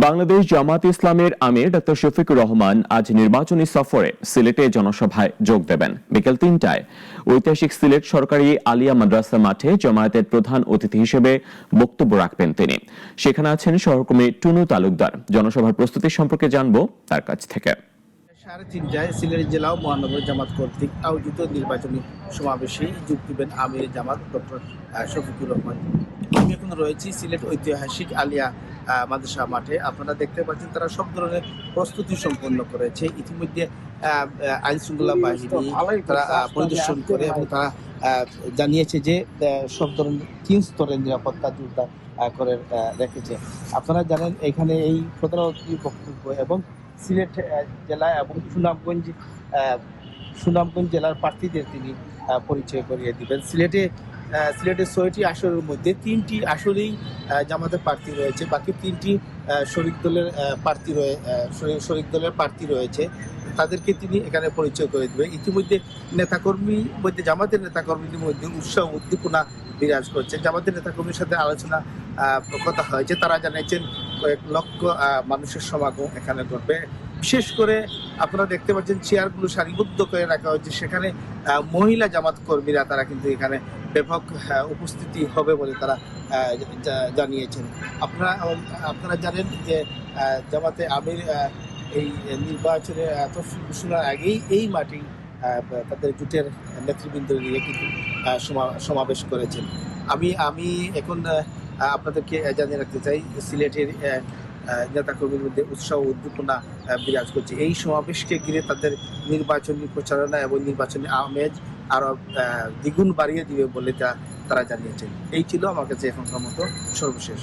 বাংলাদেশ জামাত ইসলামের আমির ডক্টর শফিকুর রহমান আজ নির্বাচনী সফরে সিলেটে জনসভায় যোগ দেবেন। বিকেল ৩টায় ঐতিহাসিক সিলেট সরকারি আলিয়া মাদ্রাসা মাঠে জামায়াতের প্রধান অতিথি হিসেবে বক্তব্য রাখবেন তিনি। সেখানে আছেন সহকর্মী টুনু তালুকদার। জনসভার প্রস্তুতি সম্পর্কে জানবো তার কাছ থেকে। ৩:৩০টায় সিলেট জেলা ও মহানগর জামাত কর্তৃক আয়োজিত নির্বাচনী সমাবেশে যোগ দিবেন আমির জামাত ডক্টর শফিকুর রহমান। আমি এখন রয়েছি সিলেট ঐতিহাসিক আলিয়া মাদ্রাসা মাঠে। আপনারা দেখতে পাচ্ছেন তারা সব ধরনের প্রস্তুতি সম্পন্ন করেছে। ইতিমধ্যে আইন শৃঙ্খলা বাহিনী তারা পরিদর্শন করে এবং তারা জানিয়েছে যে সব ধরনের ৩ স্তরের নিরাপত্তা জোরদার করে রেখেছে। আপনারা জানেন এখানে এই প্রধানমন্ত্রীর বক্তব্য এবং সিলেট জেলা এবং সুনামগঞ্জ জেলার প্রার্থীদের তিনি পরিচয় করিয়ে দিবেন। সিলেটের ৬টি আসনের মধ্যে ৩টি আসনেই জামাতের প্রার্থী রয়েছে, বাকি ৩টি শরিক দলের প্রার্থী রয়েছে। তাদেরকে তিনি এখানে পরিচয় করে দেবেন। ইতিমধ্যে জামাতের নেতাকর্মীদের মধ্যে উৎসাহ উদ্দীপনা বিরাজ করছে। জামাতের নেতাকর্মীর সাথে আলোচনা কথা হয়েছে। তারা জানিয়েছেন কয়েক লক্ষ মানুষের সমাগম এখানে ঘটবে। বিশেষ করে আপনারা দেখতে পাচ্ছেন চেয়ারগুলো সারিবদ্ধ করে রাখা হয়েছে। সেখানে মহিলা জামাত কর্মীরা তারা কিন্তু এখানে ব্যাপক উপস্থিতি হবে বলে তারা জানিয়েছেন। আপনারা জানেন যে জামাতে আমির এই নির্বাচনের ঘোষণার আগেই এই মাটি তাদের জোটের নেতৃবৃন্দ নিয়ে কিন্তু সমাবেশ করেছেন। আমি এখন আপনাদেরকে জানিয়ে রাখতে চাই সিলেটের নেতাকর্মীর মধ্যে উৎসাহ উদ্দীপনা বিরাজ করছে। এই সমাবেশকে ঘিরে তাদের নির্বাচনী প্রচারণা এবং নির্বাচনী আমেজ আরো দ্বিগুণ বাড়িয়ে দিবে বলে তারা জানিয়েছেন। এই ছিল আমার কাছে এখনকার মতো সর্বশেষ।